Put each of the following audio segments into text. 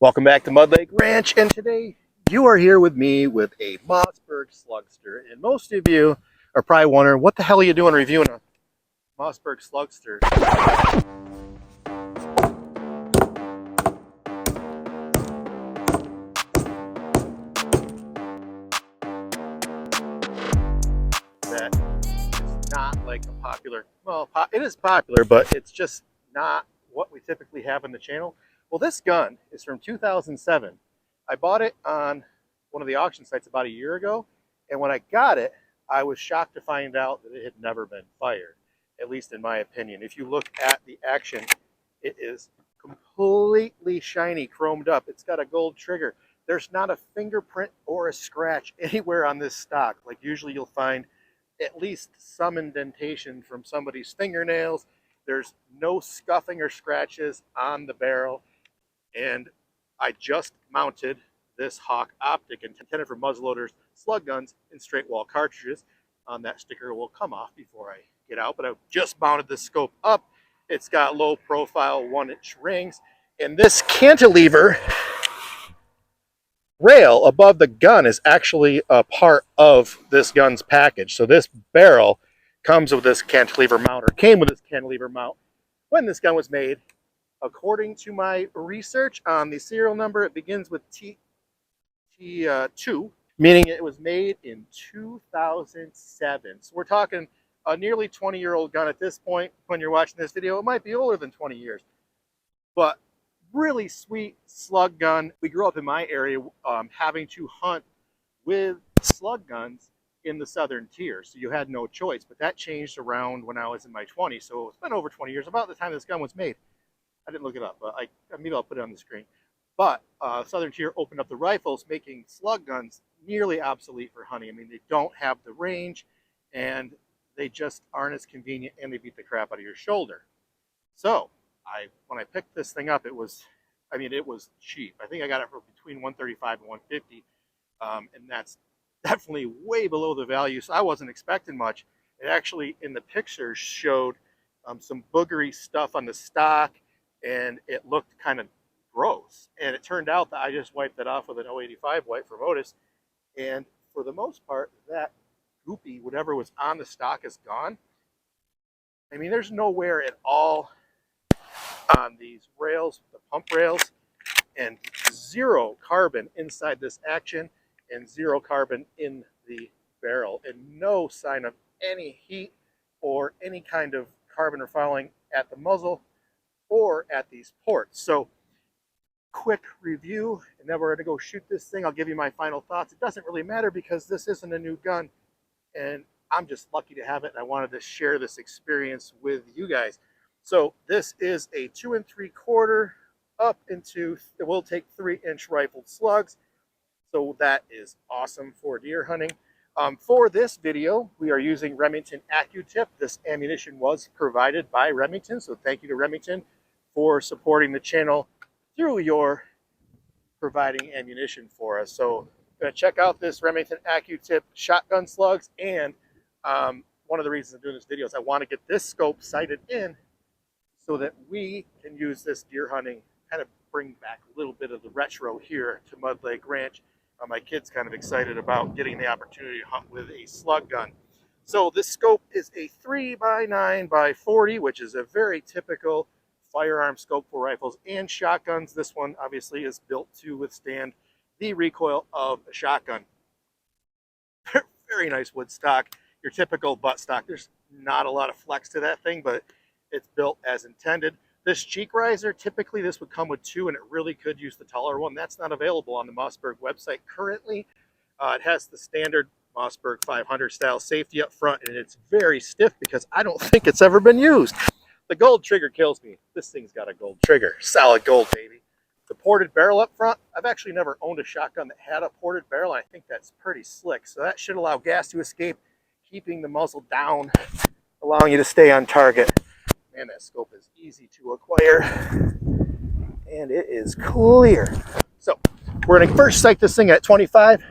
Welcome back to Mud Lake Ranch, and today you are here with me with a Mossberg Slugster. And most of you are probably wondering, what the hell are you doing reviewing a Mossberg Slugster? That is not like a popular, well, it is popular, but it's just not what we typically have on the channel. Well, this gun is from 2007. I bought it on one of the auction sites about a year ago, and when I got it, I was shocked to find out that it had never been fired, at least in my opinion. If you look at the action, it is completely shiny, chromed up. It's got a gold trigger. There's not a fingerprint or a scratch anywhere on this stock. Like usually you'll find at least some indentation from somebody's fingernails. There's no scuffing or scratches on the barrel. And I just mounted this Hawk optic intended for muzzleloaders, slug guns, and straight wall cartridges. That sticker will come off before I get out, but I just mounted this scope up. It's got low profile 1-inch rings, and this cantilever rail above the gun is actually a part of this gun's package. So this barrel comes with this cantilever mount, or came with this cantilever mount when this gun was made. According to my research on the serial number, it begins with T2, meaning it was made in 2007. So we're talking a nearly 20-year-old gun at this point. When you're watching this video, it might be older than 20 years. But really sweet slug gun. We grew up in my area having to hunt with slug guns in the southern tier, so you had no choice. But that changed around when I was in my 20s, so it's been over 20 years, about the time this gun was made. I didn't look it up, but maybe I'll put it on the screen. But southern tier opened up the rifles, making slug guns nearly obsolete for hunting. I mean, they don't have the range, and they just aren't as convenient, and they beat the crap out of your shoulder. So when I picked this thing up, it was cheap. I think I got it for between $135 and $150, and that's definitely way below the value. So I wasn't expecting much. It actually, in the pictures, showed some boogery stuff on the stock, and it looked kind of gross. And it turned out that I just wiped it off with an 085 wipe from Otis, and for the most part, that goopy, whatever was on the stock, is gone. I mean, there's no wear at all on these rails, the pump rails, and zero carbon inside this action, and zero carbon in the barrel, and no sign of any heat or any kind of carbon refouling at the muzzle or at these ports. So quick review, and then we're going to go shoot this thing. I'll give you my final thoughts. It doesn't really matter because this isn't a new gun, and I'm just lucky to have it, and I wanted to share this experience with you guys. So this is a 2 3/4 up into, it will take 3-inch rifled slugs. So that is awesome for deer hunting. For this video, we are using Remington AccuTip. This ammunition was provided by Remington, so thank you to Remington for supporting the channel through your providing ammunition for us. So I'm going to check out this Remington AccuTip shotgun slugs, and one of the reasons I'm doing this video is I want to get this scope sighted in so that we can use this deer hunting, kind of bring back a little bit of the retro here to Mud Lake Ranch. My kid's kind of excited about getting the opportunity to hunt with a slug gun. So this scope is a 3x9x40, which is a very typical firearm scope for rifles and shotguns. This one obviously is built to withstand the recoil of a shotgun. Very nice wood stock, your typical butt stock. There's not a lot of flex to that thing, but it's built as intended. This cheek riser, typically this would come with 2, and it really could use the taller one. That's not available on the Mossberg website currently. It has the standard Mossberg 500 style safety up front, and it's very stiff because I don't think it's ever been used. The gold trigger kills me. This thing's got a gold trigger. Solid gold, baby. The ported barrel up front. I've actually never owned a shotgun that had a ported barrel. I think that's pretty slick. So that should allow gas to escape, keeping the muzzle down, allowing you to stay on target. Man, that scope is easy to acquire, and it is clear. So we're going to first sight this thing at 25.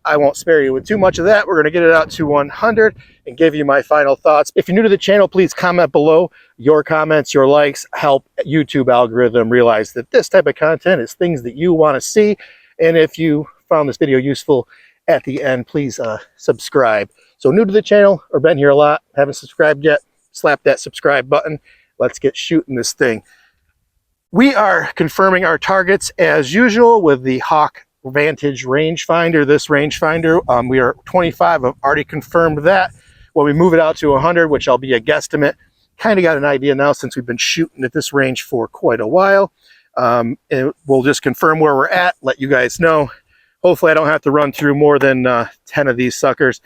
I won't spare you with too much of that. We're going to get it out to 100 and give you my final thoughts. If you're new to the channel, please comment below. Your comments, your likes help YouTube algorithm realize that this type of content is things that you want to see. And if you found this video useful at the end, please subscribe. So new to the channel or been here a lot, haven't subscribed yet, slap that subscribe button. Let's get shooting this thing. We are confirming our targets as usual with the Hawk Vantage rangefinder. This rangefinder, we are 25. I've already confirmed that. When we move it out to 100, which I'll be a guesstimate, kind of got an idea now since we've been shooting at this range for quite a while. And we'll just confirm where we're at, let you guys know. Hopefully I don't have to run through more than 10 of these suckers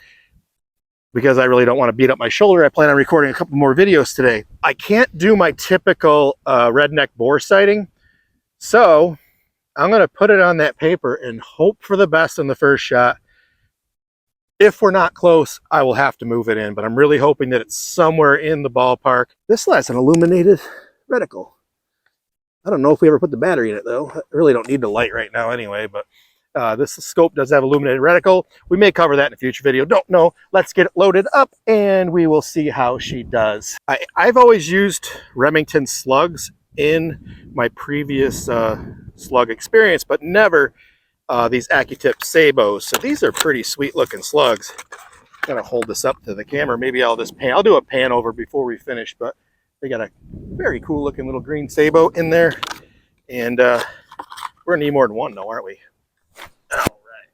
because I really don't want to beat up my shoulder. I plan on recording a couple more videos today. I can't do my typical redneck bore sighting, so I'm going to put it on that paper and hope for the best on the first shot. If we're not close, I will have to move it in, but I'm really hoping that it's somewhere in the ballpark. This still has an illuminated reticle. I don't know if we ever put the battery in it, though. I really don't need the light right now anyway, but this scope does have illuminated reticle. We may cover that in a future video. Don't know. Let's get it loaded up, and we will see how she does. I've always used Remington slugs in my previous slug experience, but never these AccuTip Sabos. So these are pretty sweet looking slugs. I'm gonna hold this up to the camera. Maybe I'll do a pan over before we finish, but they got a very cool looking little green Sabo in there. And we're gonna need more than one though, aren't we? All right.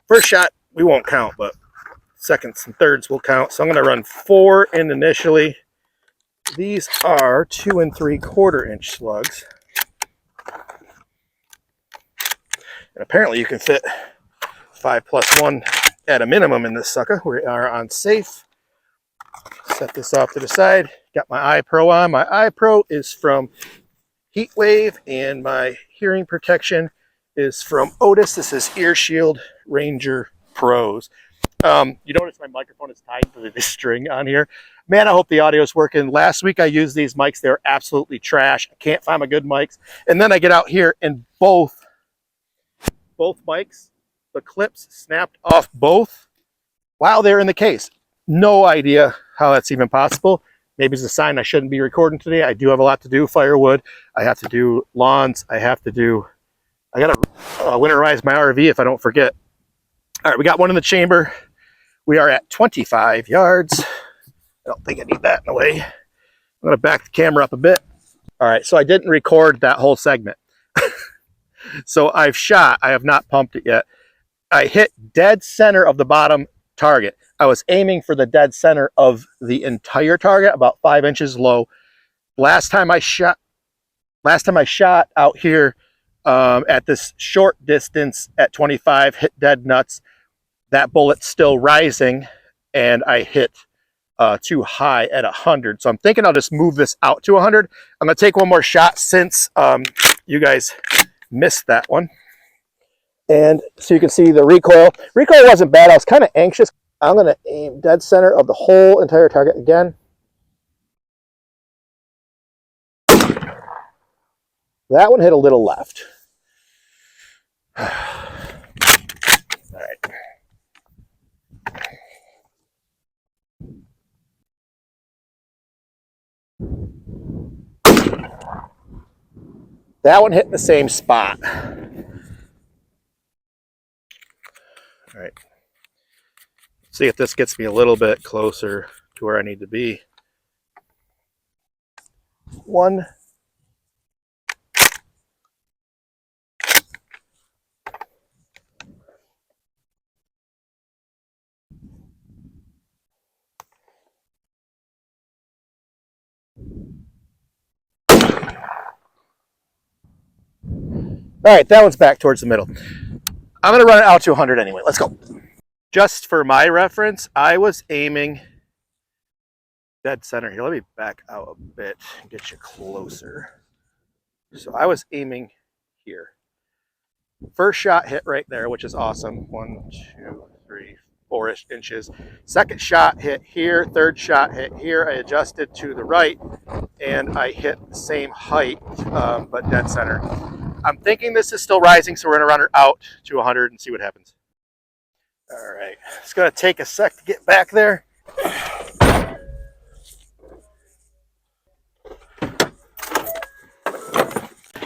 First shot we won't count, but seconds and thirds will count. So I'm going to run 4 in initially. These are 2 3/4 inch slugs. And apparently you can fit 5+1 at a minimum in this sucker. We are on safe. Set this off to the side. Got my iPro on. My iPro is from Heatwave, and my hearing protection is from Otis. This is Ear Shield Ranger Pros. You notice my microphone is tied to the string on here. Man, I hope the audio is working. Last week I used these mics. They're absolutely trash. I can't find my good mics. And then I get out here and both mics, the clips snapped off both while they're in the case. No idea how that's even possible. Maybe it's a sign I shouldn't be recording today. I do have a lot to do. Firewood. I have to do lawns. I got to winterize my RV if I don't forget. All right, we got one in the chamber. We are at 25 yards. I don't think I need that in the way. I'm going to back the camera up a bit. All right, so I didn't record that whole segment. So I've shot. I have not pumped it yet. I hit dead center of the bottom target. I was aiming for the dead center of the entire target, about 5 inches low. Last time I shot out here at this short distance at 25, hit dead nuts. That bullet's still rising, and I hit too high at 100. So I'm thinking I'll just move this out to 100. I'm going to take one more shot since you guys missed that one. And so you can see the recoil. Recoil wasn't bad. I was kind of anxious. I'm going to aim dead center of the whole entire target again. That one hit a little left. All right. That one hit in the same spot. All right. See if this gets me a little bit closer to where I need to be. One. All right, that one's back towards the middle. I'm going to run it out to 100 anyway. Let's go. Just for my reference, I was aiming dead center here. Let me back out a bit and get you closer. So I was aiming here. First shot hit right there, which is awesome. 1, 2, 3, 4 inches. Second shot hit here, third shot hit here. I adjusted to the right, and I hit the same height, but dead center. I'm thinking this is still rising, so we're gonna run her out to 100 and see what happens. All right, it's gonna take a sec to get back there.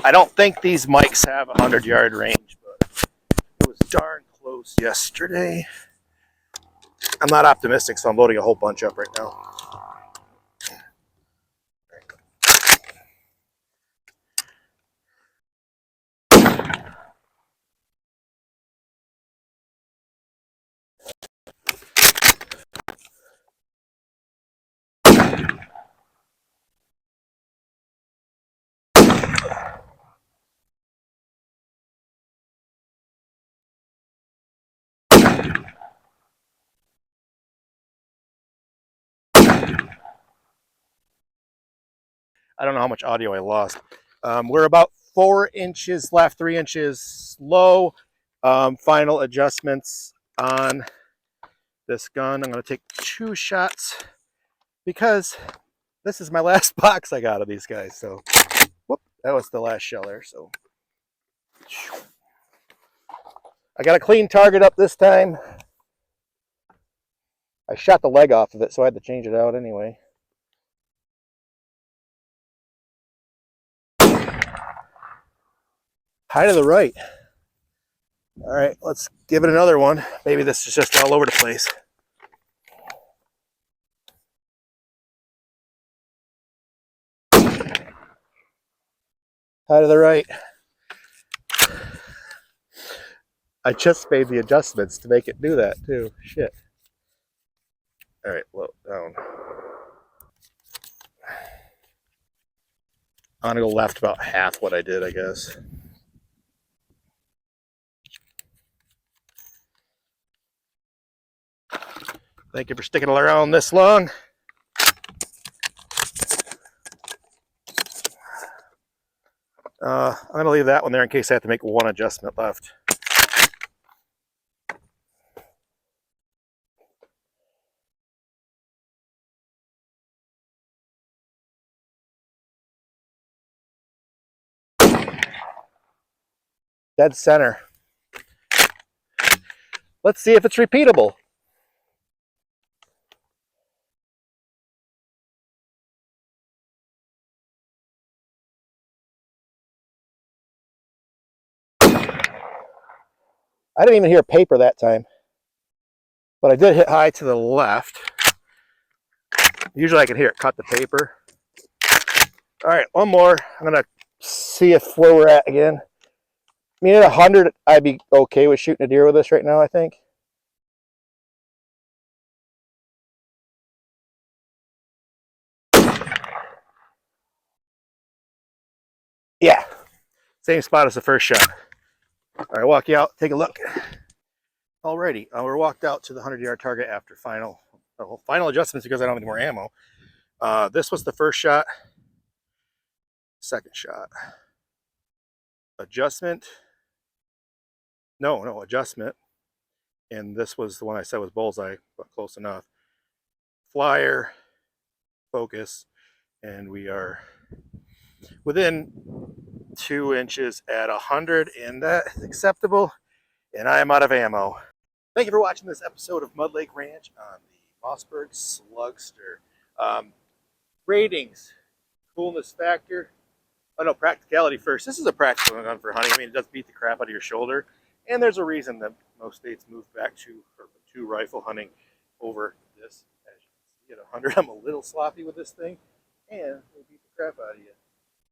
I don't think these mics have a 100-yard range, but it was darn close yesterday. I'm not optimistic, so I'm loading a whole bunch up right now. I don't know how much audio I lost. We're about 4 inches left, 3 inches low. Final adjustments on this gun. I'm going to take 2 shots because this is my last box I got of these guys. So, whoop, that was the last shell there. So, I got a clean target up this time. I shot the leg off of it, so I had to change it out anyway. High to the right. All right, let's give it another one. Maybe this is just all over the place. High to the right. I just made the adjustments to make it do that too. Shit. All right, low down. I'm gonna go left about half what I did, I guess. Thank you for sticking around this long. I'm gonna leave that one there in case I have to make one adjustment left. Dead center. Let's see if it's repeatable. I didn't even hear paper that time, but I did hit high to the left. Usually I can hear it cut the paper. All right, one more. I'm gonna see if where we're at again. I mean, at 100, I'd be okay with shooting a deer with this right now, I think. Yeah, same spot as the first shot. All right, walk you out, take a look. Alrighty, we're walked out to the 100-yard target after final adjustments because I don't have any more ammo. This was the first shot, second shot. Adjustment. No, adjustment. And this was the one I said was bullseye, but close enough. Flyer, focus, and we are within 2 inches at 100, and that is acceptable. And I am out of ammo. Thank you for watching this episode of Mud Lake Ranch on the Mossberg Slugster. Ratings, coolness factor. Oh no, practicality first. This is a practical gun for hunting. I mean, it does beat the crap out of your shoulder, and there's a reason that most states moved back to rifle hunting over this. As you can see, at 100, I'm a little sloppy with this thing, and it beat the crap out of you.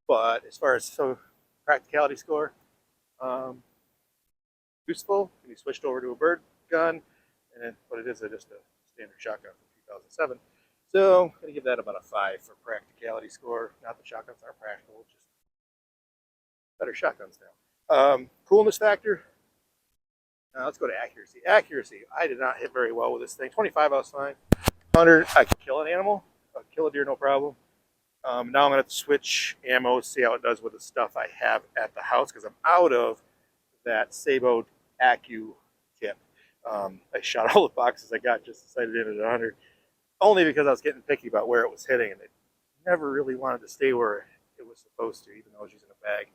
But as far as practicality score, useful. Can be switched over to a bird gun, and then what it is just a standard shotgun from 2007. So I'm going to give that about a 5 for practicality score. Not that shotguns aren't practical, just better shotguns now. Coolness factor. Now let's go to accuracy. Accuracy. I did not hit very well with this thing. 25, I was fine. 100, I could kill an animal. I could kill a deer, no problem. Now I'm going to have to switch ammo, see how it does with the stuff I have at the house, because I'm out of that Sabo Accu tip. I shot all the boxes I got, just decided to hit at 100, only because I was getting picky about where it was hitting, and it never really wanted to stay where it was supposed to, even though I was using a bag.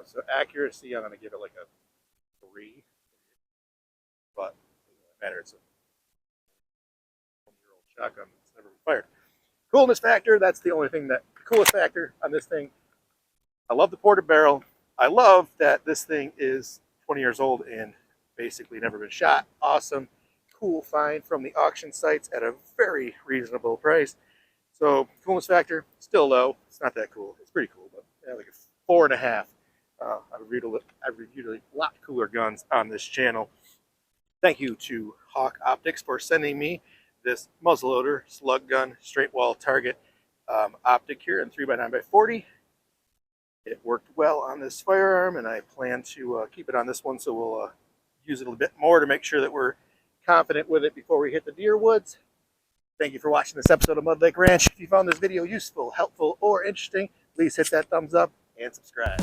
So accuracy, I'm going to give it like a 3, but it doesn't matter. It's a 20-year-old shotgun that's never been fired. Coolness factor, that's the only thing that, coolest factor on this thing. I love the ported barrel. I love that this thing is 20 years old and basically never been shot. Awesome, cool find from the auction sites at a very reasonable price. So coolness factor, still low. It's not that cool. It's pretty cool, but yeah, like a 4.5. I've reviewed a lot cooler guns on this channel. Thank you to Hawk Optics for sending me this muzzleloader slug gun straight wall target optic here in 3x9x40. It worked well on this firearm, and I plan to keep it on this one, so we'll use it a little bit more to make sure that we're confident with it before we hit the deer woods. Thank you for watching this episode of Mud Lake Ranch. If you found this video useful, helpful, or interesting, please hit that thumbs up and subscribe.